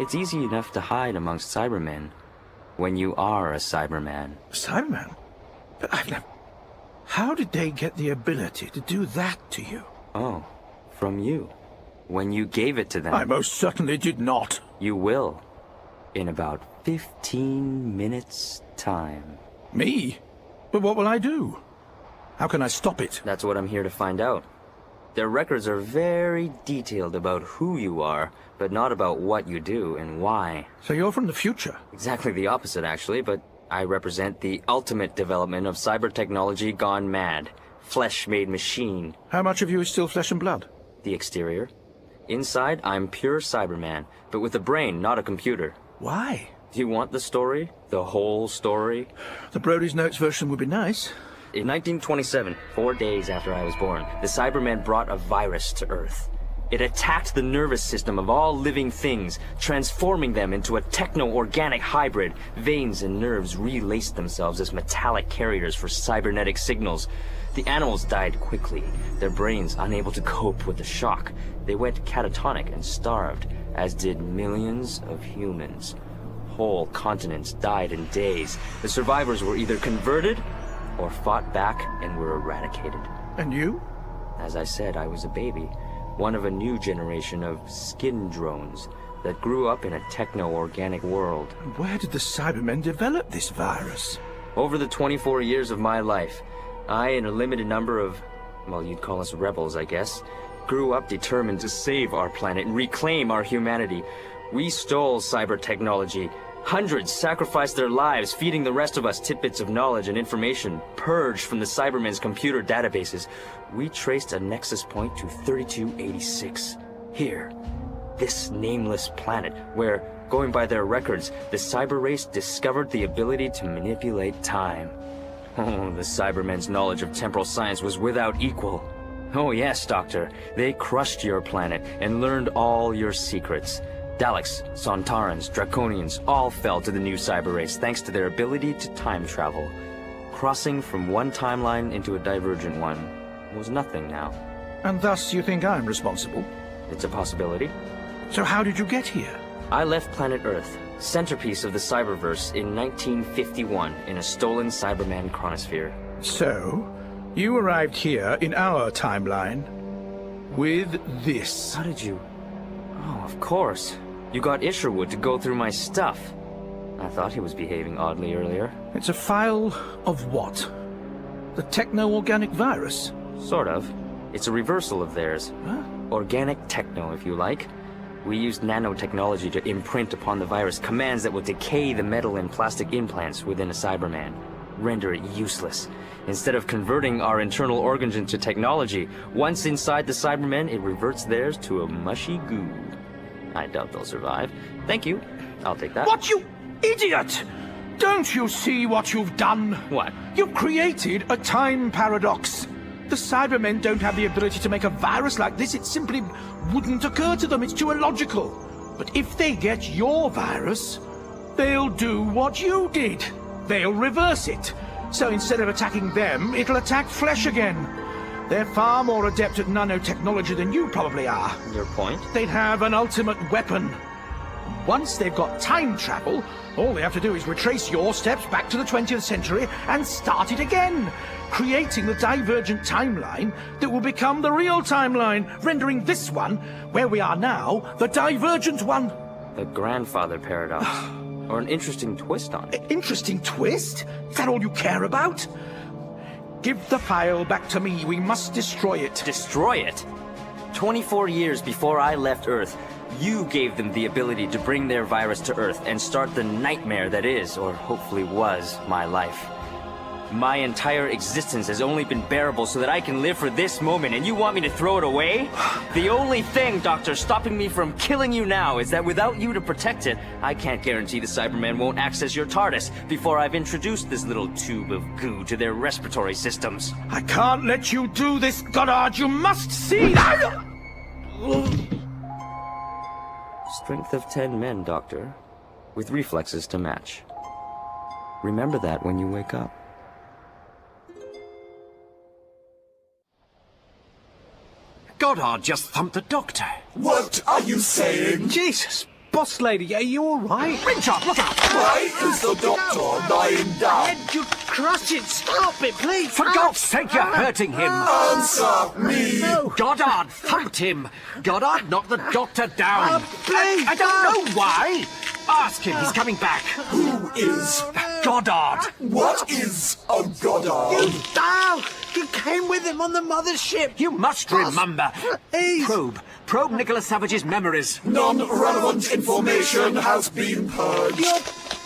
It's easy enough to hide amongst Cybermen when you are a Cyberman. Cyberman? But I've never... How did they get the ability to do that to you? Oh, from you. When you gave it to them. I most certainly did not. You will. In about 15 minutes' time. Me? But what will I do? How can I stop it? That's what I'm here to find out. Their records are very detailed about who you are, but not about what you do and why. So you're from the future? Exactly the opposite, actually, but I represent the ultimate development of cyber technology gone mad. Flesh-made machine. How much of you is still flesh and blood? The exterior. Inside, I'm pure Cyberman, but with a brain, not a computer. Why? Do you want the story? The whole story? The Brody's Notes version would be nice. In 1927, 4 days after I was born, the Cybermen brought a virus to Earth. It attacked the nervous system of all living things, transforming them into a techno-organic hybrid. Veins and nerves relaced themselves as metallic carriers for cybernetic signals. The animals died quickly, their brains unable to cope with the shock. They went catatonic and starved, as did millions of humans. Whole continents died in days. The survivors were either converted or fought back and were eradicated. And you? As I said, I was a baby. One of a new generation of skin drones that grew up in a techno-organic world. And where did the Cybermen develop this virus? Over the 24 years of my life, I and a limited number of, well, you'd call us rebels, I guess, grew up determined to save our planet and reclaim our humanity. We stole cyber technology. Hundreds sacrificed their lives, feeding the rest of us tidbits of knowledge and information, purged from the Cybermen's computer databases. We traced a nexus point to 3286. Here, this nameless planet, where, going by their records, the cyber race discovered the ability to manipulate time. Oh, the Cybermen's knowledge of temporal science was without equal. Oh yes, Doctor, they crushed your planet and learned all your secrets. Daleks, Sontarans, Draconians all fell to the new cyber race thanks to their ability to time travel. Crossing from one timeline into a divergent one was nothing now. And thus you think I'm responsible? It's a possibility. So how did you get here? I left planet Earth, centerpiece of the cyberverse, in 1951 in a stolen Cyberman chronosphere. So, you arrived here in our timeline with this. How did you... Oh, of course. You got Isherwood to go through my stuff. I thought he was behaving oddly earlier. It's a file of what? The techno-organic virus? Sort of. It's a reversal of theirs. Huh? Organic techno, if you like. We used nanotechnology to imprint upon the virus commands that would decay the metal and plastic implants within a Cyberman, render it useless. Instead of converting our internal organs into technology, once inside the Cybermen, it reverts theirs to a mushy goo. I doubt they'll survive. Thank you. I'll take that. What, you idiot! Don't you see what you've done? What? You've created a time paradox. The Cybermen don't have the ability to make a virus like this. It simply wouldn't occur to them. It's too illogical. But if they get your virus, they'll do what you did. They'll reverse it. So instead of attacking them, it'll attack flesh again. They're far more adept at nanotechnology than you probably are. Your point? They'd have an ultimate weapon. Once they've got time travel, all they have to do is retrace your steps back to the 20th century and start it again, creating the divergent timeline that will become the real timeline, rendering this one, where we are now, the divergent one. The grandfather paradox. Or an interesting twist on it. Interesting twist? Is that all you care about? Give the file back to me. We must destroy it. Destroy it? 24 years before I left Earth, you gave them the ability to bring their virus to Earth and start the nightmare that is, or hopefully was, my life. My entire existence has only been bearable so that I can live for this moment, and you want me to throw it away? The only thing, Doctor, stopping me from killing you now is that without you to protect it, I can't guarantee the Cybermen won't access your TARDIS before I've introduced this little tube of goo to their respiratory systems. I can't let you do this, Goddard. You must see that! Strength of 10 men, Doctor, with reflexes to match. Remember that when you wake up. Goddard just thumped the doctor. What are you saying? Jesus, Boss lady, are you all right? Richard, look out! Why is the doctor lying down? Ed, you crush it! Stop it, please! For God's sake, you're hurting him! Answer me! Goddard thumped him! Goddard knocked the doctor down! Please! I don't know why! Ask him, he's coming back! Who is... Goddard! What is a Goddard? Down! You came with him on the mothership! You must remember! Please! Probe Nicholas Savage's memories! Non-relevant information has been purged. You're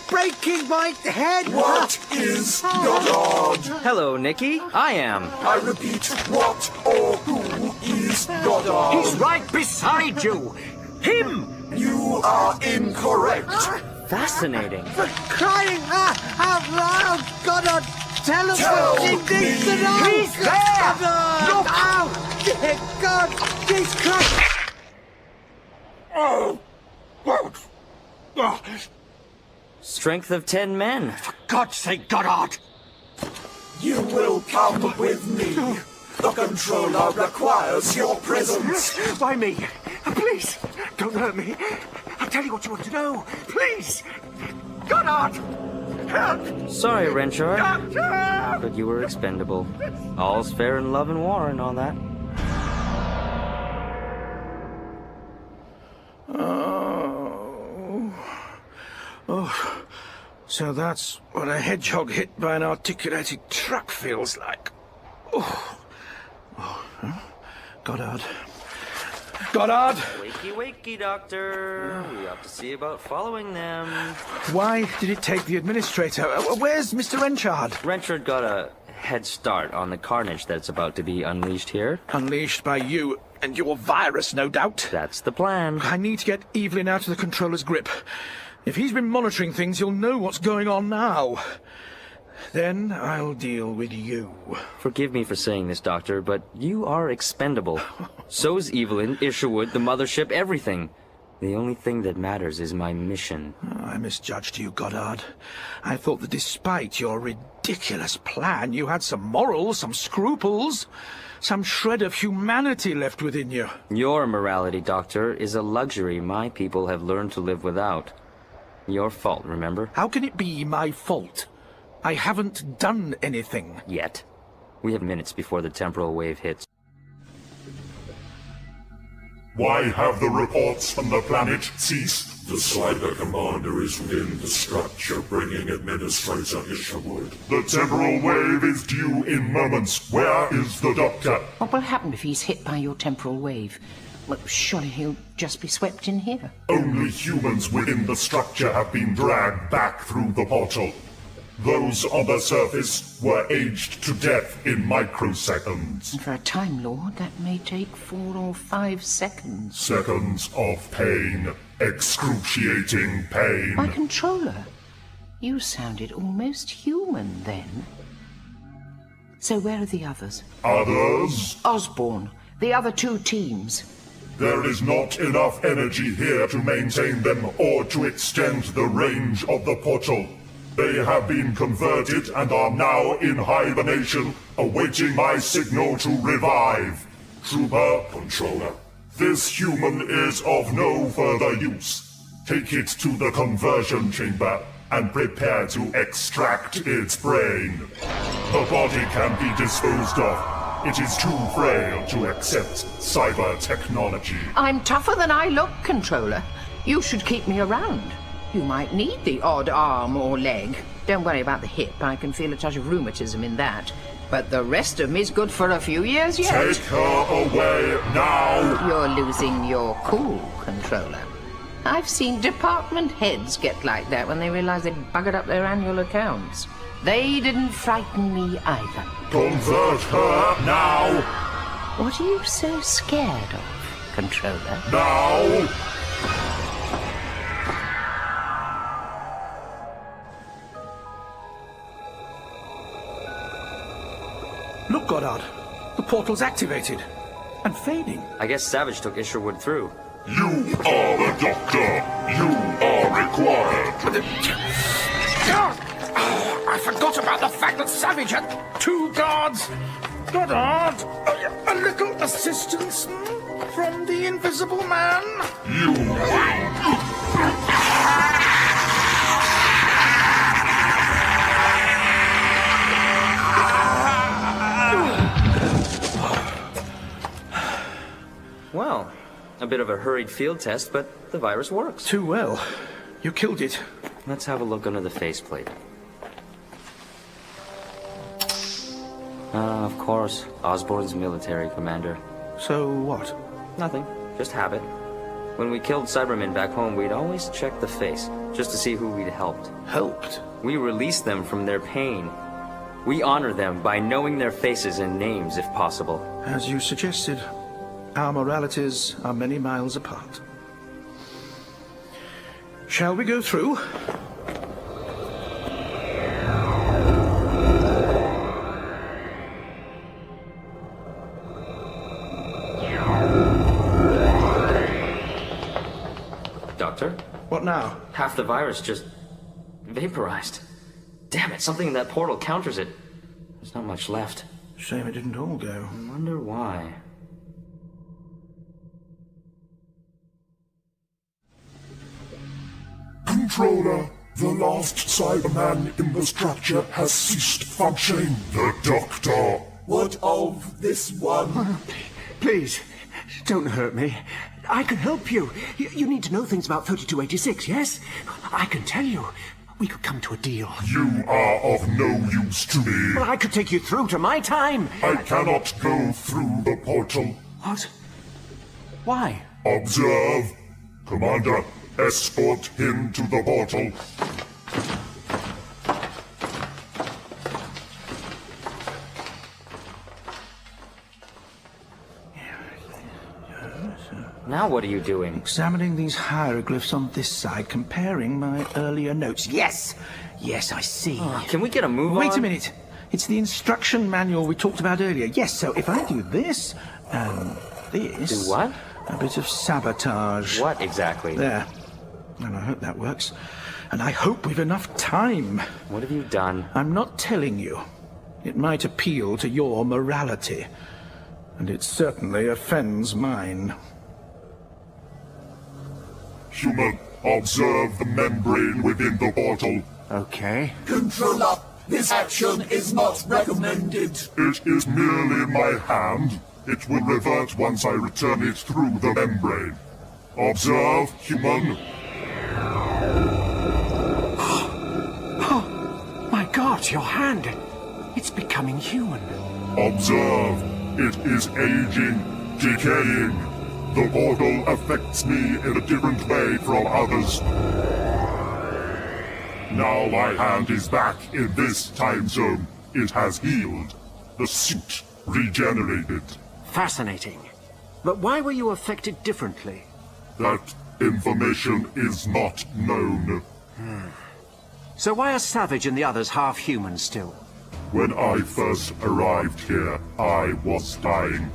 breaking my head! What is Goddard? Hello, Nikki. I am. I repeat, what or who is Goddard? He's right beside you! Him! You are incorrect. Fascinating. For crying out loud! Goddard, tell us Tell what she thinks me. to know! He's there! Goddard! Look! Oh, dear God! He's crushed! Oh! Oh! Strength of 10 men. God's sake, Goddard! You will come with me. The controller requires your presence. Why me? Please, don't hurt me. I'll tell you what you want to know. Please! Goddard! Help! Sorry, Renchard, Doctor! but you were expendable. All's fair in love and war and all that. Oh, so that's what a hedgehog hit by an articulated truck feels like. Goddard. Goddard! Wakey, wakey, Doctor. We ought to see about following them. Why did it take the administrator? Where's Mr. Renchard? Renchard got a head start on the carnage that's about to be unleashed here. Unleashed by you and your virus, no doubt. That's the plan. I need to get Evelyn out of the controller's grip. If he's been monitoring things, he'll know what's going on now. Then I'll deal with you. Forgive me for saying this, Doctor, but you are expendable. So's Evelyn, Isherwood, the mothership, everything. The only thing that matters is my mission. I misjudged you, Goddard. I thought that despite your ridiculous plan, you had some morals, some scruples, some shred of humanity left within you. Your morality, Doctor, is a luxury my people have learned to live without. Your fault, remember? How can it be my fault? I haven't done anything. Yet. We have minutes before the temporal wave hits. Why have the reports from the planet ceased? The Cyber Commander is within the structure, bringing Administrator Isherwood. The temporal wave is due in moments. Where is the Doctor? What will happen if he's hit by your temporal wave? Well, surely he'll just be swept in here. Only humans within the structure have been dragged back through the portal. Those on the surface were aged to death in microseconds. And for a Time Lord, that may take 4 or 5 seconds. Seconds of pain. Excruciating pain. My controller, you sounded almost human then. So where are the others? Others? Osborne, the other 2 teams. There is not enough energy here to maintain them or to extend the range of the portal. They have been converted and are now in hibernation, awaiting my signal to revive. Trooper, Controller, this human is of no further use. Take it to the conversion chamber and prepare to extract its brain. The body can be disposed of. It is too frail to accept cyber technology. I'm tougher than I look, Controller. You should keep me around. You might need the odd arm or leg. Don't worry about the hip. I can feel a touch of rheumatism in that. But the rest of me's good for a few years yet. Take her away now! You're losing your cool, Controller. I've seen department heads get like that when they realize they'd buggered up their annual accounts. They didn't frighten me either. Convert her now! What are you so scared of, Controller? Now! Look, Goddard. The portal's activated. And fading. I guess Savage took Isherwood through. You are the Doctor! You are required! I forgot about the fact that Savage had 2 guards. Goddard, a little assistance? from the Invisible Man? Well, a bit of a hurried field test, but the virus works. Too well. You killed it. Let's have a look under the faceplate. Of course, Osborn's military commander. So what? Nothing, just habit. When we killed Cybermen back home, we'd always check the face, just to see who we'd helped. Helped? We release them from their pain. We honor them by knowing their faces and names, if possible. As you suggested, our moralities are many miles apart. Shall we go through? Doctor? What now? Half the virus just vaporized. Damn it, something in that portal counters it. There's not much left. Shame it didn't all go. I wonder why. Controller, the last Cyberman in the structure has ceased functioning. The Doctor. What of this one? Please, don't hurt me. I can help you. You need to know things about 3286, yes? I can tell you. We could come to a deal. You are of no use to me. Well, I could take you through to my time. I cannot go through the portal. What? Why? Observe. Commander, escort him to the portal. Now what are you doing? Examining these hieroglyphs on this side, comparing my earlier notes. Yes! Yes, I see. Can we get a move on? Wait a minute. It's the instruction manual we talked about earlier. Yes, so if I do this, and this... Do what? A bit of sabotage. What exactly? There. And I hope that works. And I hope we've enough time. What have you done? I'm not telling you. It might appeal to your morality. And it certainly offends mine. Human, observe the membrane within the portal. Okay. Controller, this action is not recommended. It is merely in my hand. It will revert once I return it through the membrane. Observe, human. Oh, my God, your hand. It's becoming human. Observe. It is aging, decaying. The portal affects me in a different way from others. Now my hand is back in this time zone. It has healed. The suit regenerated. Fascinating. But why were you affected differently? That information is not known. So why are Savage and the others half-human still? When I first arrived here, I was dying.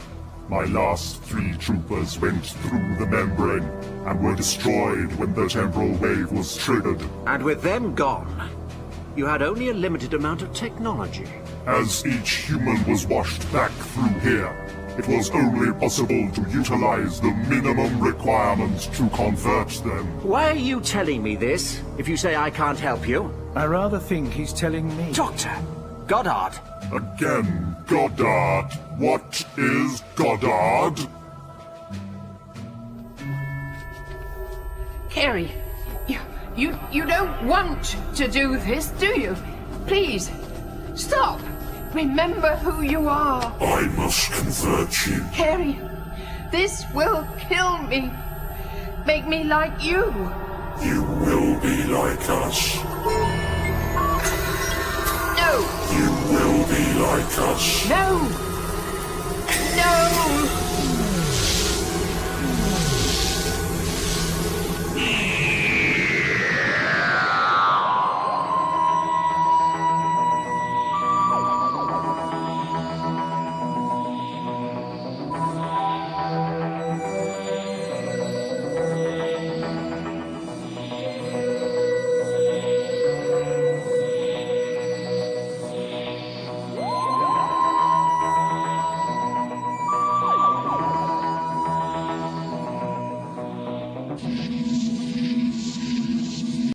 My last 3 troopers went through the membrane and were destroyed when the temporal wave was triggered. And with them gone, you had only a limited amount of technology. As each human was washed back through here, it was only possible to utilize the minimum requirements to convert them. Why are you telling me this, if you say I can't help you? I rather think he's telling me. Doctor! Goddard! Again, Goddard. What is Goddard? Carrie, you don't want to do this, do you? Please, stop. Remember who you are. I must convert you. Carrie, this will kill me. Make me like you. You will be like us. No, You will be like us. no.